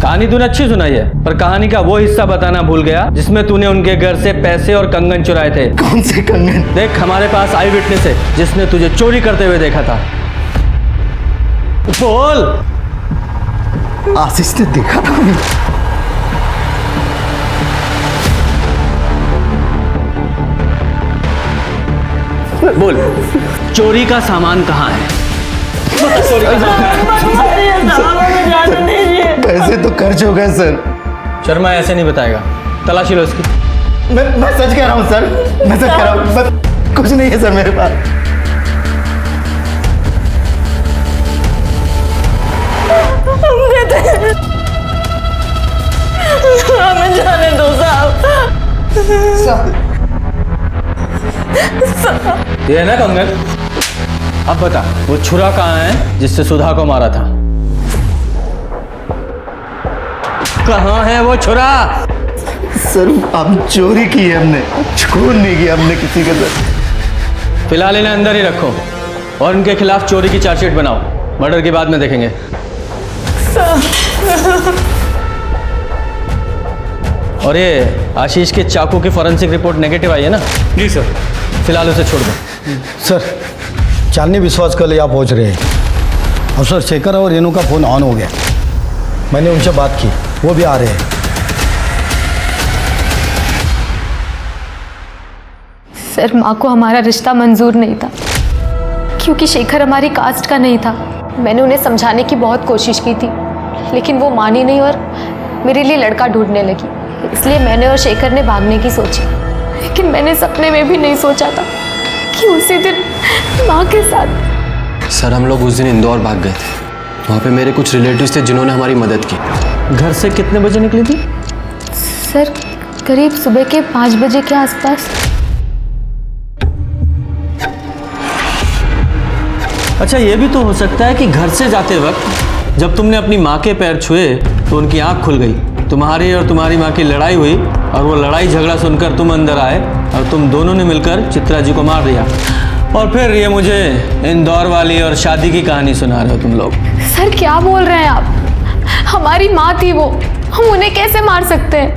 कहानी तूने अच्छी सुनाई है, पर कहानी का वो हिस्सा बताना भूल गया जिसमें तूने उनके घर से पैसे और कंगन चुराए थे। कौन से कंगन? देख, हमारे पास आई विटनेस है जिसने तुझे चोरी करते हुए देखा था। बोल। आशीष ने देखा था उन्हें? बोल, चोरी का सामान कहाँ है? पैसे तो खर्च हो गए सर। शर्मा ऐसे नहीं बताएगा, तलाशी लो इसकी। मैं सच कह रहा हूँ सर, मैं सच कह रहा हूँ, कुछ नहीं है सर मेरे पास। हमें जाने दो साहब। ये है ना कंगन? अब बता, वो छुरा कहाँ है जिससे सुधा को मारा था? कहाँ है वो छुरा? सर हम चोरी की है, हमने चोर नहीं किया हमने किसी के साथ। फिलहाल इन्हें अंदर ही रखो और इनके खिलाफ चोरी की चार्जशीट बनाओ, मर्डर की बाद में देखेंगे। और ये आशीष के चाकू की फॉरेंसिक रिपोर्ट नेगेटिव आई है ना? जी सर। फिलहाल उसे छोड़ दो। सर, चांदनी विश्वास कल यहाँ पहुँच रहे हैं। अफसर शेखर और रेनू का फ़ोन ऑन हो गया। मैंने उनसे बात की, वो भी आ रहे हैं। सर, माँ को हमारा रिश्ता मंजूर नहीं था क्योंकि शेखर हमारी कास्ट का नहीं था। मैंने उन्हें समझाने की बहुत कोशिश की थी, लेकिन वो मानी नहीं और मेरे लिए लड़का ढूंढने लगी। इसलिए मैंने और शेखर ने भागने की सोची, लेकिन मैंने सपने में भी नहीं सोचा था कि उसी दिन माँ के साथ। सर, हम लोग उस दिन इंदौर भाग गए थे। वहाँ पे मेरे कुछ रिलेटिव्स थे जिन्होंने हमारी मदद की। घर से कितने बजे निकली थी? सर, करीब सुबह के 5 बजे के आसपास। अच्छा, ये भी तो हो सकता है कि घर से जाते वक्त जब तुमने अपनी माँ के पैर छुए तो उनकी आंख खुल गई, तुम्हारी और तुम्हारी माँ की लड़ाई हुई और वो लड़ाई झगड़ा सुनकर तुम अंदर आए और तुम दोनों ने मिलकर चित्रा जी को मार दिया। और फिर ये मुझे इंदौर वाली और शादी की कहानी सुना रहे हो तुम लोग। सर, क्या बोल रहे हैं आप? हमारी माँ थी वो, हम उन्हें कैसे मार सकते हैं?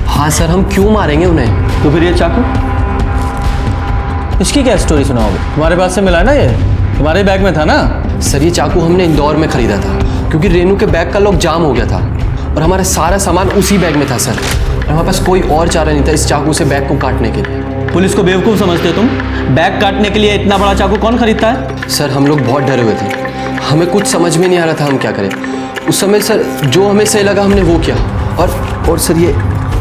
हाँ सर, हम क्यों मारेंगे उन्हें? तो फिर ये चाकू, इसकी क्या स्टोरी सुनाओगे? तुम्हारे पास से मिला है ना, ये तुम्हारे बैग में था ना? सर, ये चाकू हमने इंदौर में खरीदा था क्योंकि रेनू के बैग का लॉक जाम हो गया था और हमारा सारा सामान उसी बैग में था सर। और हमारे पास कोई और चारा नहीं था इस चाकू से बैग को काटने के लिए। पुलिस को बेवकूफ़ समझते हो तुम? बैग काटने के लिए इतना बड़ा चाकू कौन खरीदता है? सर, हम लोग बहुत डरे हुए थे, हमें कुछ समझ में नहीं आ रहा था हम क्या करें। उस समय सर जो हमें सही लगा हमने वो किया। और सर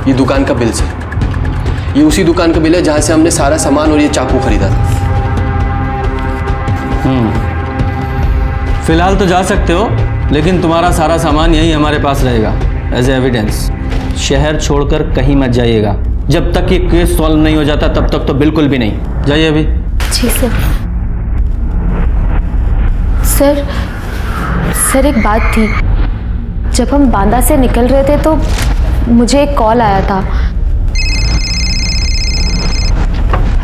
ये दुकान का बिल सर, ये उसी दुकान का बिल है जहाँ से हमने सारा सामान और ये चाकू खरीदा था। फिलहाल तो जा सकते हो, लेकिन तुम्हारा सारा सामान यही हमारे पास रहेगा एज एविडेंस। शहर छोड़कर कहीं मत जाइएगा। जब तक ये केस सॉल्व नहीं हो जाता तब तक तो बिल्कुल भी नहीं। जाइए अभी। जी सर। सर, एक बात थी। जब हम बांदा से निकल रहे थे तो मुझे एक कॉल आया था।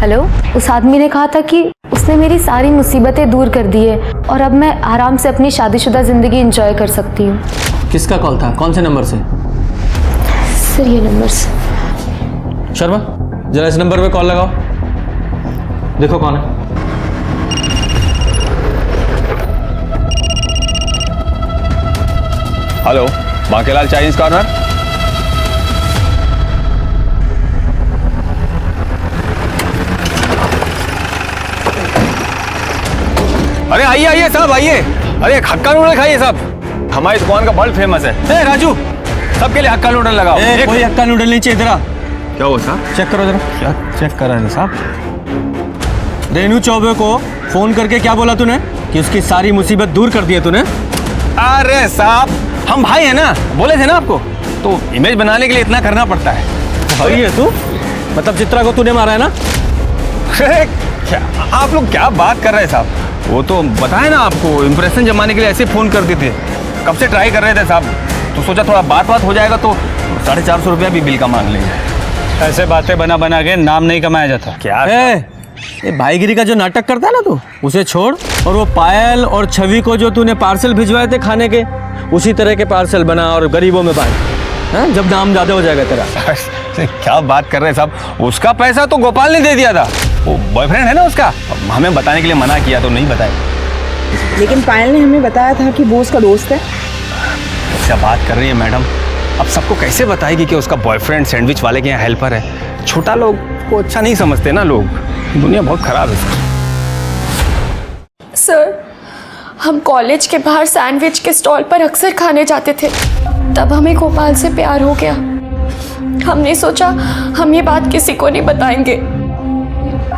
हेलो, उस आदमी ने कहा था कि उसने मेरी सारी मुसीबतें दूर कर दी है और अब मैं आराम से अपनी शादीशुदा ज़िंदगी एंजॉय कर सकती हूँ। किसका कॉल था? कौन से नंबर से? सर, ये नंबर से। शर्मा, जरा इस नंबर पे कॉल लगाओ, देखो कौन है। Hello, Bankelal Chinese corner. अरे आइए आइए साहब, आइए। अरे हक्का नूडल खाइए साहब, हमारी दुकान का बहुत फेमस है। ए राजू, सबके लिए हक्का नूडल लगाओ। कोई हक्का नूडल नहीं चाहिए। इधर क्या हुआ साहब? चेक करो जरा। क्या चेक कर रहे हैं साहब? रेनू चौबे को फोन करके क्या बोला तूने कि उसकी सारी मुसीबत दूर कर दी है तूने? अरे साहब, हम भाई हैं ना, बोले थे ना आपको, तो इमेज बनाने के लिए इतना करना पड़ता है। भाई है तू? मतलब चित्रा को तूने मारा है ना? क्या आप लोग क्या बात कर रहे हैं साहब? वो तो बताए ना आपको, इम्प्रेशन जमाने के लिए ऐसे फोन कर देते। कब से ट्राई कर रहे थे साहब, तो सोचा थोड़ा बात हो जाएगा तो 450 रुपया भी बिल का मांग लेंगे। ऐसे बातें बना के नाम नहीं कमाया जाता। क्या ये भाईगिरी का जो नाटक करता है ना तू, उसे छोड़ और वो पायल और छवि को जो तूने पार्सल भिजवाए थे खाने के, उसी तरह के पार्सल बना और गरीबों में बांट, जब नाम ज्यादा हो जाएगा तेरा। क्या बात कर रहे हैं साहब? उसका पैसा तो गोपाल ने दे दिया था, वो बॉयफ्रेंड है ना उसका। हमें बताने के लिए मना किया तो नहीं बताया। लेकिन पायल ने हमें बताया था कि वो उसका दोस्त है। क्या बात कर रही है मैडम? अब सबको कैसे बताएगी कि उसका बॉयफ्रेंड सैंडविच वाले के यहाँ हेल्पर है? छोटा लोग को अच्छा नहीं समझते ना लोग, दुनिया बहुत खराब है। सर, हम कॉलेज के बाहर सैंडविच के स्टॉल पर अक्सर खाने जाते थे। तब हमें गोपाल से प्यार हो गया। हमने सोचा हम ये बात किसी को नहीं बताएंगे।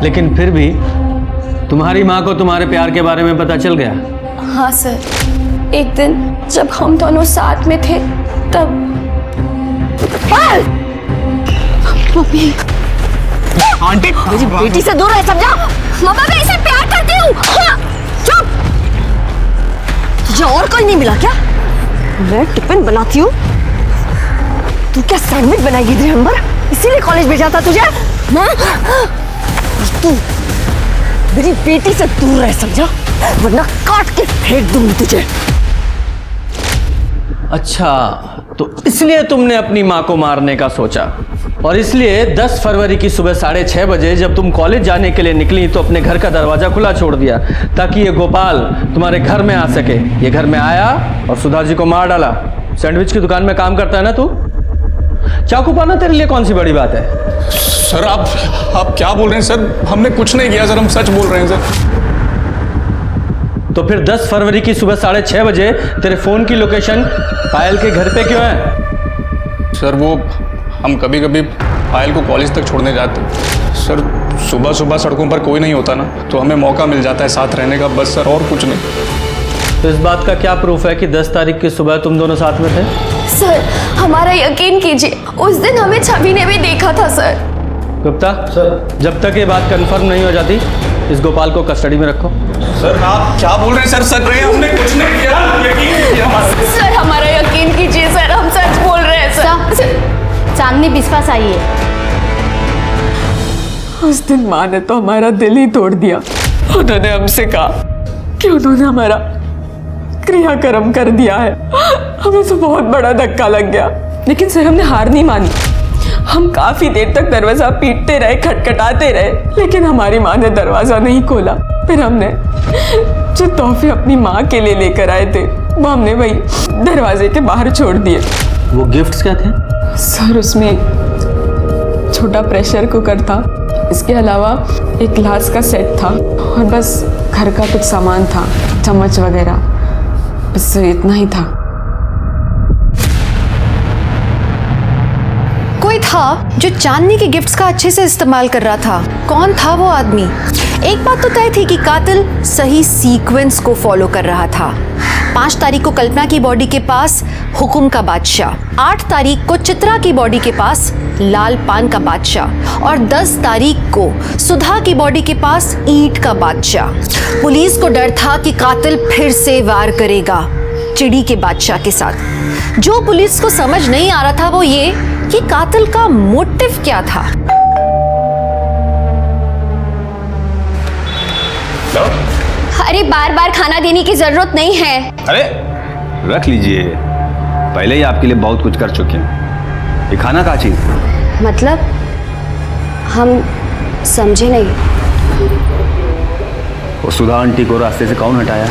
लेकिन फिर भी तुम्हारी माँ को तुम्हारे प्यार के बारे में पता चल गया? हाँ सर, एक दिन जब हम दोनों साथ में थे तब। मम्मी, आंटी, मेरी बेटी से दूर रहे, समझा? मम्मा, मैं इसे प्यार करती हूँ। चुप। तुझे और कोई नहीं मिला क्या? मैं टिफिन बनाती हूँ, तू क्या सैंडविच बनाएगी दिसंबर? इसीलिए कॉलेज भेजा था तुझे? तू मेरी बेटी से दूर रहे, समझा? वरना काट के फेंक दूंगी तुझे। अच्छा, तो इसलिए तुमने अपनी माँ को मारने का सोचा, और इसलिए 10 फरवरी की सुबह 6:30 बजे जब तुम कॉलेज जाने के लिए निकली तो अपने घर का दरवाजा खुला छोड़ दिया ताकि ये गोपाल तुम्हारे घर में आ सके। ये घर में आया और सुधा जी को मार डाला। सैंडविच की दुकान में काम करता है ना तू? चाकू पाना तेरे लिए कौन सी बड़ी बात है? सर आप क्या बोल रहे हैं सर? हमने कुछ नहीं किया सर, हम सच बोल रहे हैं सर। तो फिर 10 फरवरी की सुबह 6:30 बजे तेरे फोन की लोकेशन पायल के घर पे क्यों है? सर वो हम कभी कभी पायल को कॉलेज तक छोड़ने जाते सर। सुबह सुबह सड़कों पर कोई नहीं होता ना, तो हमें मौका मिल जाता है साथ रहने का, बस सर, और कुछ नहीं। तो इस बात का क्या प्रूफ है कि 10 तारीख की सुबह तुम दोनों साथ में थे? सर हमारा यकीन कीजिए, उस दिन हमें छवि ने भी देखा था सर। गुप्ता सर, जब तक ये बात कंफर्म नहीं हो जाती इस गोपाल को कस्टडी में रखो। सर आप क्या बोल रहे हैं सर? सर हमने कुछ नहीं किया, यकीन कीजिए हमारा। सर हमारा यकीन कीजिए सर, हम सच बोल रहे हैं सर। चांदनी विश्वास आई है। उस दिन माँ ने तो हमारा दिल ही तोड़ दिया। उन्होंने हमसे कहा कि उन्होंने हमारा क्रियाक्रम कर दिया है। हमें तो बहुत बड़ा धक्का लग गया, लेकिन सर हमने हार नहीं मानी। हम काफी देर तक दरवाजा पीटते रहे, खटखटाते रहे, लेकिन हमारी माँ ने दरवाजा नहीं खोला। फिर हमने जो तोहफे अपनी माँ के लिए लेकर आए थे वो हमने वही दरवाजे के बाहर छोड़ दिए। वो गिफ्ट्स क्या थे? सर उसमें एक छोटा प्रेशर कुकर था, इसके अलावा एक ग्लास का सेट था, और बस घर का कुछ सामान था, चम्मच वगैरह, बस इतना ही था। कोई था जो चांदनी के गिफ्ट्स का अच्छे से इस्तेमाल कर रहा था। कौन था वो आदमी? एक बात तो तय थी कि कातिल सही सीक्वेंस को फॉलो कर रहा था। 5 तारीख को कल्पना की बॉडी के पास हुकुम का बादशाह, 8 तारीख को चित्रा की बॉडी के पास लाल पान का बादशाह, और 10 तारीख को सुधा की बॉडी के पास ईंट का बादशाह। पुलिस को डर था कि कातिल फिर से वार करेगा चिड़ी के बादशाह के साथ। जो पुलिस को समझ नहीं आ रहा था वो ये कि कातिल का मोटिव क्या था। अरे बार बार खाना देने की जरूरत नहीं है। अरे रख लीजिए, पहले ही आपके लिए बहुत कुछ कर चुके हैं। ये खाना का चीज? मतलब हम समझे नहीं। वो सुधा आंटी को रास्ते से कौन हटाया?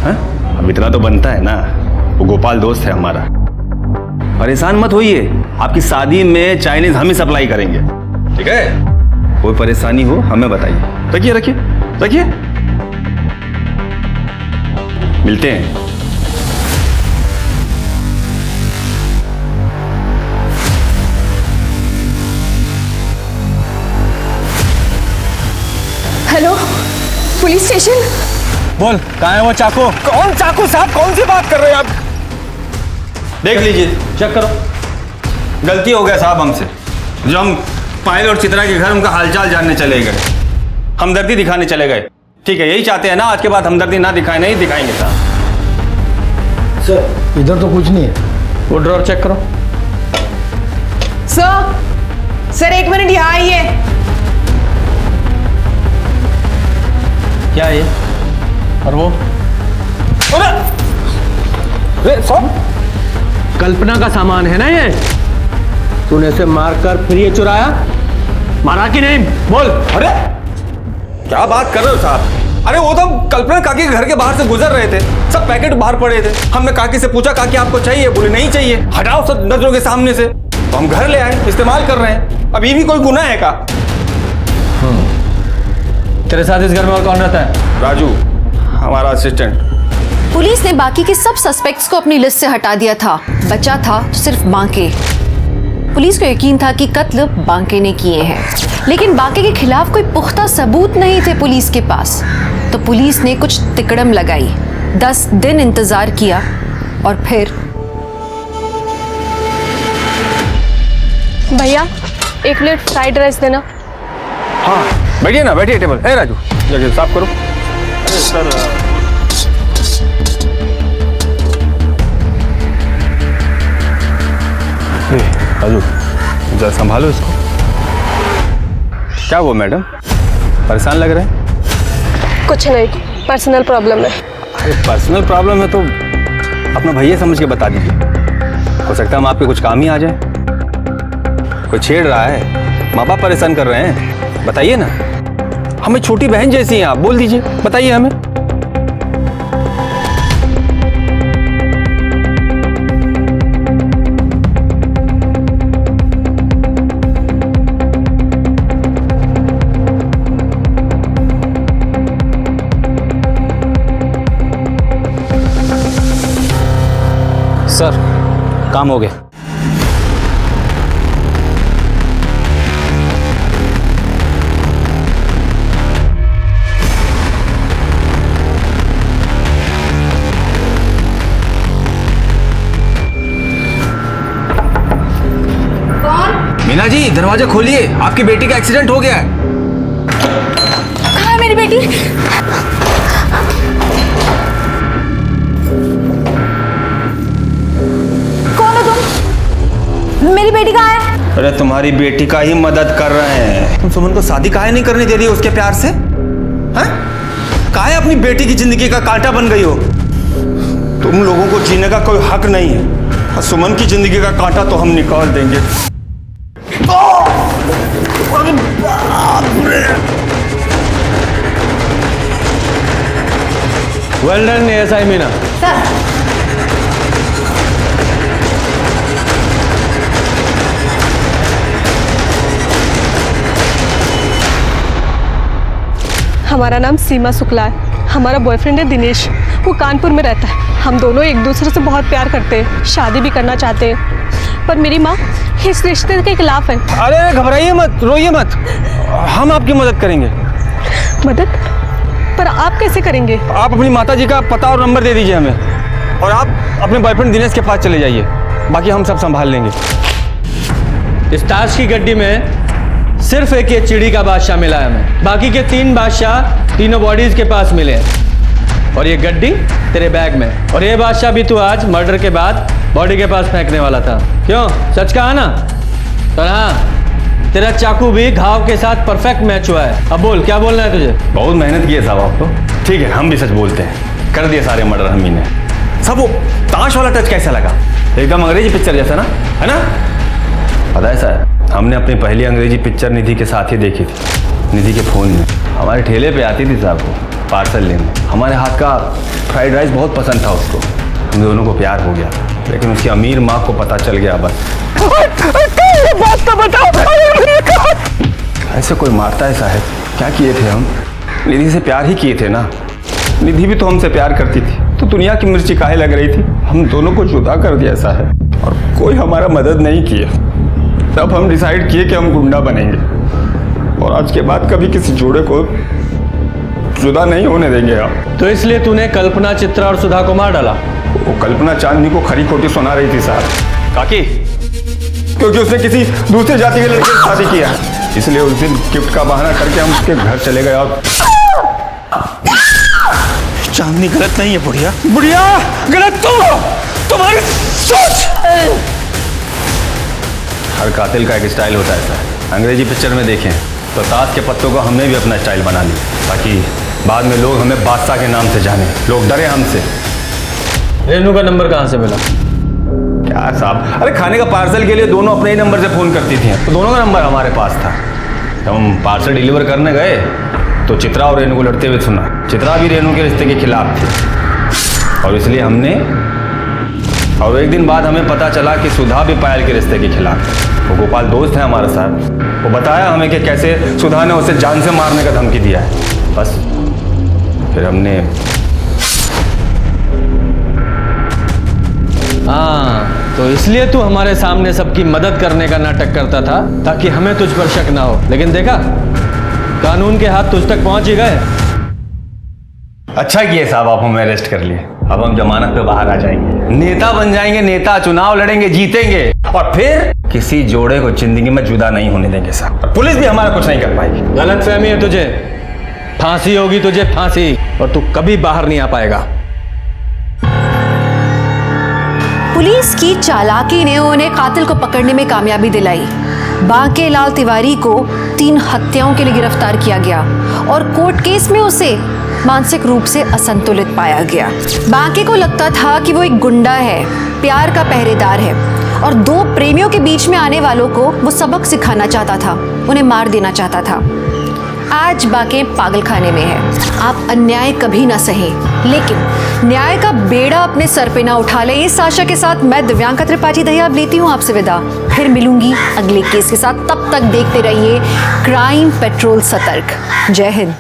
हाँ? अब इतना तो बनता है ना, वो गोपाल दोस्त है हमारा। परेशान मत होइए, आपकी शादी में चाइनीज हम ही सप्लाई करेंगे, ठीक है? कोई परेशानी हो हमें बताइए। रखिए रखिए रखिए, मिलते हैं। Hello, police station. बोल, कहाँ है वो चाकू? कौन चाकू साहब? कौन सी बात कर रहे हैं आप? देख लीजिए, चेक करो। गलती हो गया साहब हमसे, जो हम पायल और चित्रा के घर उनका हालचाल जानने चले गए, हमदर्दी दिखाने चले गए। ठीक है, यही चाहते हैं ना, आज के बाद हमदर्दी ना दिखाए? नहीं दिखाएंगे साहब। सर इधर तो कुछ नहीं है। वो ड्रॉर चेक करो। सर 1 मिनट यहाँ आइए। क्या है ये? और वो? कल्पना का सामान है ना ये? तूने इसे मारकर फिर ये चुराया? मारा कि नहीं? बोल। अरे क्या बात कर रहे हो साहब? अरे वो तो कल्पना काकी के घर के बाहर से गुजर रहे थे, सब पैकेट बाहर पड़े थे। हमने काकी से पूछा, काकी आपको चाहिए? बोले नहीं चाहिए। हटाओ सब नजरों के सामने से। तो हम घर ले आए, इस्तेमाल कर रहे हैं। अब ये भी कोई गुनाह है का? तेरे साथ इस घर में और कौन रहता है? राजू, हमारा असिस्टेंट। पुलिस ने बाकी के सब सस्पेक्ट्स को अपनी लिस्ट से हटा दिया था, बचा था सिर्फ बांके। पुलिस को यकीन था कि कत्ल बांके ने किए हैं, लेकिन बांके के खिलाफ कोई पुख्ता सबूत नहीं थे पुलिस के पास। तो पुलिस ने कुछ तिकड़म लगाई, 10 दिन इंतजार किया, और फिर भैया 1 प्लेट फ्राइड राइस देना। हाँ बैठिए ना, बैठिए टेबल। ए राजू, जगह साफ करो। अरे सर, राजू जरा संभालो इसको। क्या वो मैडम, परेशान लग रहे हैं? कुछ नहीं, पर्सनल प्रॉब्लम है। अरे पर्सनल प्रॉब्लम है तो अपना भैया समझ के बता दीजिए, हो सकता है हम आपके कुछ काम ही आ जाए। कोई छेड़ रहा है, माँ बाप परेशान कर रहे हैं, बताइए ना। हमें छोटी बहन जैसी हैं आप, बोल दीजिए, बताइए हमें। सर, काम हो गया। मीना जी, दरवाजा खोलिए, आपकी बेटी का एक्सीडेंट हो गया है। कहाँ है मेरी बेटी? कौन हो तुम? मेरी बेटी कहाँ है? अरे तुम्हारी बेटी का ही मदद कर रहे हैं। तुम सुमन को शादी काहे नहीं करने दे रही हो उसके प्यार से? हैं? काहे अपनी बेटी की जिंदगी का कांटा बन गई हो? तुम लोगों को जीने का कोई हक नहीं है। और सुमन की जिंदगी का कांटा तो हम निकाल देंगे। Well done ASI Meena. हमारा नाम सीमा शुक्ला है। हमारा बॉयफ्रेंड है दिनेश, वो कानपुर में रहता है। हम दोनों एक दूसरे से बहुत प्यार करते हैं, शादी भी करना चाहते हैं, पर मेरी माँ इस रिश्ते के खिलाफ है। अरे घबराइए मत, रोइए मत, हम आपकी मदद करेंगे। मदद? पर आप कैसे करेंगे? आप अपनी माता जी का पता और नंबर दे दीजिए हमें, और आप अपने बॉयफ्रेंड दिनेश के पास चले जाइए, बाकी हम सब संभाल लेंगे। इस ताश की गड्डी में सिर्फ एक ये चिड़ी का बादशाह मिला है हमें, बाकी के 3 बादशाह तीनों बॉडीज के पास मिले हैं, और ये गड्डी तेरे बैग में। और ये बादशाह भी तू आज मर्डर के बाद बॉडी के पास फेंकने वाला था, क्यों? सच कहा ना? और हाँ, तेरा चाकू भी घाव के साथ परफेक्ट मैच हुआ है। अब बोल, क्या बोलना है तुझे? बहुत मेहनत की है साहब आप तो। ठीक है, हम भी सच बोलते हैं, कर दिए सारे मर्डर हम ही ने। सब वो ताश वाला टच कैसा लगा? एकदम अंग्रेजी पिक्चर जैसा ना, है ना? पता है सर, हमने अपनी पहली अंग्रेजी पिक्चर निधि के साथ ही देखी थी, निधि के फ़ोन में। हमारे ठेले पे आती थी साहब को पार्सल लेने। हमारे हाथ का फ्राइड राइस बहुत पसंद था उसको, हम दोनों को प्यार हो गया, लेकिन उसकी अमीर माँ को पता चल गया बस। बात तो बताओ। ऐसे कोई मारता है साहब? क्या किए थे हम? निधि से प्यार ही किए थे ना। निधि भी तो हमसे प्यार करती थी, तो दुनिया की मिर्ची काहे लग रही थी? हम दोनों को जुदा कर दिया साहब, और कोई हमारा मदद नहीं किया। तब हम डिसाइड किए कि हम गुंडा बनेंगे, और आज के बाद कभी किसी जोड़े को जुदा नहीं होने देंगे आप। तो इसलिए तूने कल्पना, चित्रा और सुधा को मार डाला? वो कल्पना चांदनी को खरी खोटी सुना रही थी साहब। काकी, क्योंकि उसने किसी दूसरे जाति के लड़के से शादी किया, इसलिए उस दिन गिफ्ट का बहाना करके हम उसके घर चले गए। और चांदनी गलत नहीं है बुढ़िया, बुढ़िया गलत तो तुम्हारी सोच। हर कातिल का एक स्टाइल होता है सर। अंग्रेजी पिक्चर में देखें तो ताश के पत्तों को हमने भी अपना स्टाइल बना लिया, ताकि बाद में लोग हमें बादशाह के नाम से जाने, लोग डरे हमसे। रेनू का नंबर कहाँ से मिला? क्या साहब, अरे खाने का पार्सल के लिए दोनों अपने ही नंबर से फ़ोन करती थी, तो दोनों का नंबर हमारे पास था। जब हम पार्सल डिलीवर करने गए तो चित्रा और रेनू को लड़ते हुए सुना। चित्रा भी रेनू के रिश्ते के खिलाफ थी, और इसलिए हमने, और एक दिन बाद हमें पता चला कि सुधा भी पायल के रिश्ते के खिलाफ है। वो गोपाल दोस्त है हमारे साथ, वो बताया हमें कि कैसे सुधा ने उसे जान से मारने का धमकी दिया है। बस फिर हमने, हाँ, तो इसलिए तू हमारे सामने सबकी मदद करने का नाटक करता था, ताकि हमें तुझ पर शक ना हो। लेकिन देखा, कानून के हाथ तुझ तक पहुंच ही गए। अच्छा किए साहब, आप हमें अरेस्ट कर लिए। अब हम जमानत पे बाहर आ जाएंगे, नेता बन जाएंगे, नेता, चुनाव लड़ेंगे, जीतेंगे, और फिर किसी जोड़े को जिंदगी में जुदा नहीं होने देंगे साहब। पुलिस भी हमारा कुछ नहीं कर पाएगी। गलत फहमी है तुझे, फांसी होगी तुझे, फांसी, और तू कभी बाहर नहीं आ पाएगा। पुलिस की चालाकी ने उन्हें कातिल को पकड़ने में कामयाबी दिलाई। बांके लाल तिवारी को 3 हत्याओं के लिए गिरफ्तार किया गया और कोर्ट केस में उसे मानसिक रूप से असंतुलित पाया गया। बाकी को लगता था कि वो एक गुंडा है, प्यार का पहरेदार है और दो प्रेमियों के बीच में आने वालों को वो सबक सिखाना चाहता था, उन्हें मार देना चाहता था। आज बाके पागलखाने में है। आप अन्याय कभी ना सहें, लेकिन न्याय का बेड़ा अपने सर पे ना उठा ले। इस आशा के साथ मैं दिव्यांका त्रिपाठी दहिया अब लेती हूँ आपसे विदा। फिर मिलूंगी अगले केस के साथ। तब तक देखते रहिए क्राइम पेट्रोल सतर्क। जय हिंद।